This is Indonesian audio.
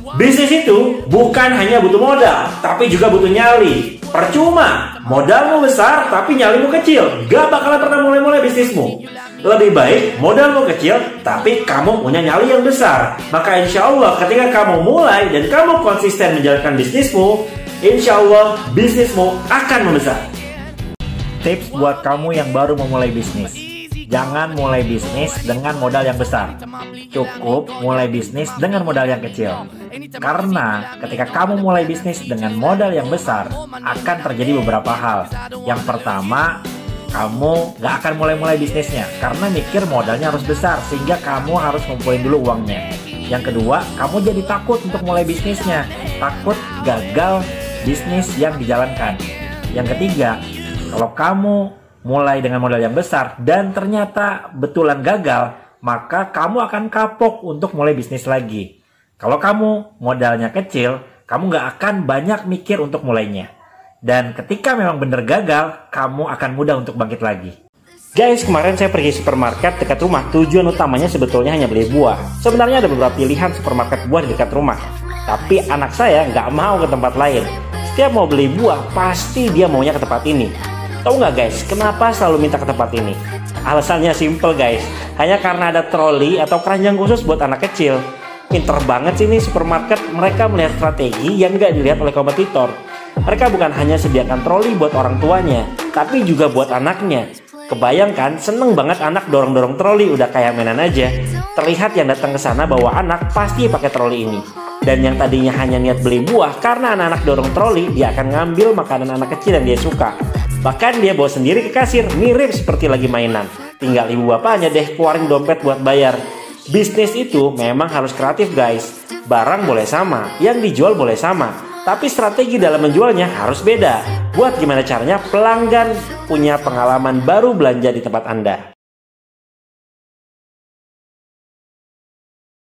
Bisnis itu bukan hanya butuh modal, tapi juga butuh nyali. Percuma, modalmu besar tapi nyalimu kecil, gak bakalan pernah mulai-mulai bisnismu. Lebih baik modalmu kecil, tapi kamu punya nyali yang besar. Maka insya Allah ketika kamu mulai dan kamu konsisten menjalankan bisnismu, insya Allah bisnismu akan membesar. Tips buat kamu yang baru memulai bisnis. Jangan mulai bisnis dengan modal yang besar. Cukup mulai bisnis dengan modal yang kecil. Karena ketika kamu mulai bisnis dengan modal yang besar, akan terjadi beberapa hal. Yang pertama, kamu gak akan mulai bisnisnya karena mikir modalnya harus besar, sehingga kamu harus ngumpulin dulu uangnya. Yang kedua, kamu jadi takut untuk mulai bisnisnya, takut gagal bisnis yang dijalankan. Yang ketiga, kalau kamu mulai dengan modal yang besar dan ternyata betulan gagal, maka kamu akan kapok untuk mulai bisnis lagi. Kalau kamu modalnya kecil, kamu gak akan banyak mikir untuk mulainya. Dan ketika memang benar gagal, kamu akan mudah untuk bangkit lagi. Guys, kemarin saya pergi supermarket dekat rumah. Tujuan utamanya sebetulnya hanya beli buah. Sebenarnya ada beberapa pilihan supermarket buah di dekat rumah, tapi anak saya nggak mau ke tempat lain. Setiap mau beli buah, pasti dia maunya ke tempat ini. Tahu nggak guys, kenapa selalu minta ke tempat ini? Alasannya simple guys, hanya karena ada troli atau keranjang khusus buat anak kecil. Pinter banget sih nih supermarket, mereka melihat strategi yang nggak dilihat oleh kompetitor. Mereka bukan hanya sediakan troli buat orang tuanya, tapi juga buat anaknya. Kebayangkan, seneng banget anak dorong-dorong troli, udah kayak mainan aja. Terlihat yang datang ke sana bawa anak pasti pakai troli ini. Dan yang tadinya hanya niat beli buah, karena anak-anak dorong troli, dia akan ngambil makanan anak kecil yang dia suka. Bahkan dia bawa sendiri ke kasir, mirip seperti lagi mainan. Tinggal ibu bapaknya deh keluarin dompet buat bayar. Bisnis itu memang harus kreatif guys. Barang boleh sama, yang dijual boleh sama, tapi strategi dalam menjualnya harus beda. Buat gimana caranya pelanggan punya pengalaman baru belanja di tempat Anda.